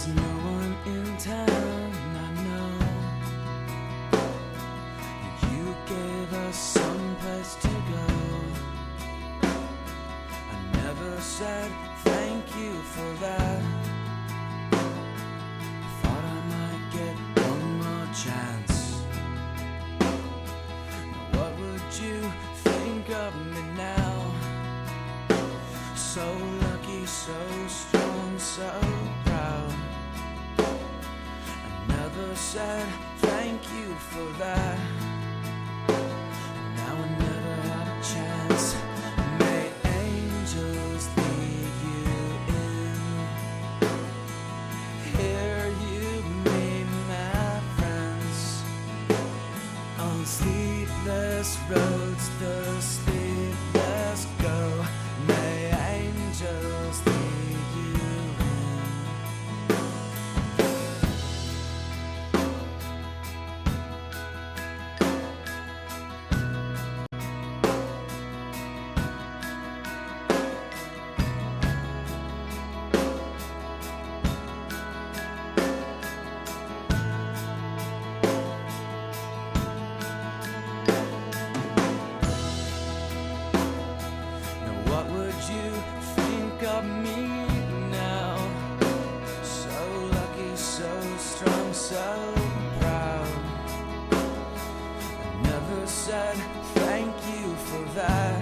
There's no one in town, I know. You gave us some place to go. I never said thank you for that. Thought I might get one more chance. Now what would you think of me now? So lucky, so strong, so proud. I never said thank you for that. Now I never have a chance. May angels lead you in. Here you meet my friends. On sleepless roads, the sleepless go. May angels lead you in. Now what would you think of me now? So lucky, so strong, so proud. I never said thank you for that.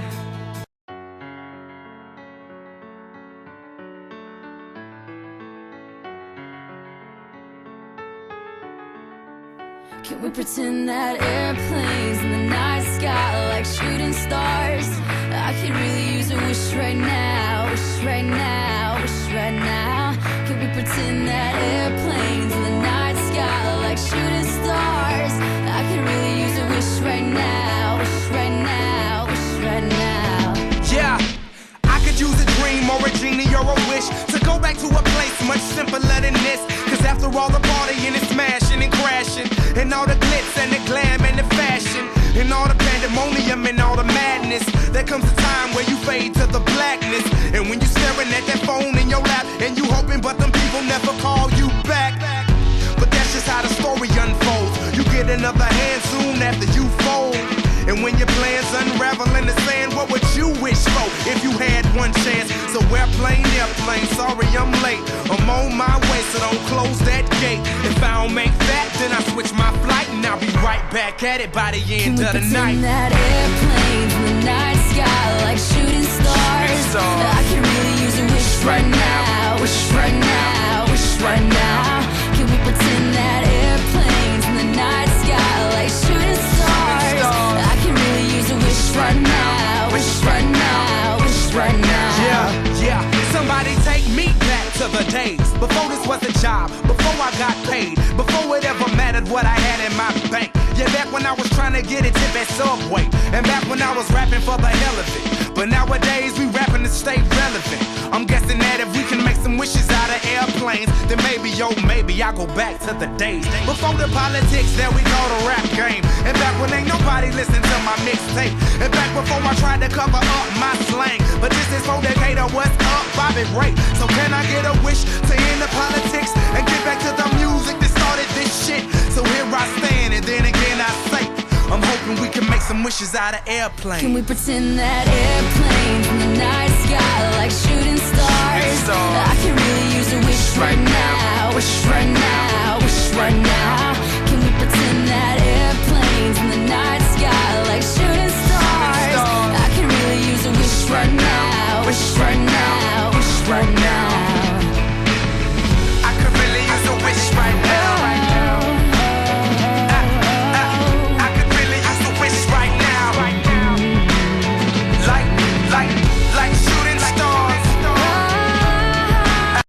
Can we pretend that airplanes in the night sky are like shooting stars? I could really use a wish right now, wish right now, wish right now. Can we pretend that airplanes in the night sky are like shooting stars? I could really use a wish right now, wish right now, wish right now. Yeah, I could use a dream or a genie or a wish to go back to a place much simpler than this. Cause after all the partying and smashing and crashing, and all the glitz and the glam and the fashion, and all the pandemonium and all the madness, there comes a time where you fade to the blackness. And when you're staring at that phone in your lap, and you hoping but them people never call you back. But that's just how the story unfolds. You get another hand soon after you fold. And when your plans unravel in the sand, what would you wish for if you had one chance? So airplane, sorry I'm late. I'm on my way, so don't close that gate. If I don't make that, then I switch my flight, and I'll be right back at it by the end of the night. Can we pretend that airplanes in the night sky are like shooting stars? I could really use a wish right now, wish right now, wish right now. Can we pretend that airplanes in the night sky are like shooting stars? I can really use a wish right now, wish right now, wish right now. Yeah, somebody take me back to the days before this was a job, before I got paid, before it ever mattered what I had in my bank. Yeah, back when I was trying to get a tip at Subway, and back when I was rapping for the hell of it. But nowadays we rapping to stay relevant. I'm guessing that if we can make some wishes out of airplanes, then maybe, oh maybe I'll go back to the days before the politics, there we go, the rap game. And back when ain't nobody listened to my mixtape, and back before I tried to cover up my slang. But this is for Decatur, what's up, Bobby Ray? So can I get a wish to end the politics and get back to the music that started this shit? So here I stand, and then again I say, I'm hoping we can make some wishes out of airplanes. Can we pretend that airplanes in the night sky are like shooting stars? I can really use a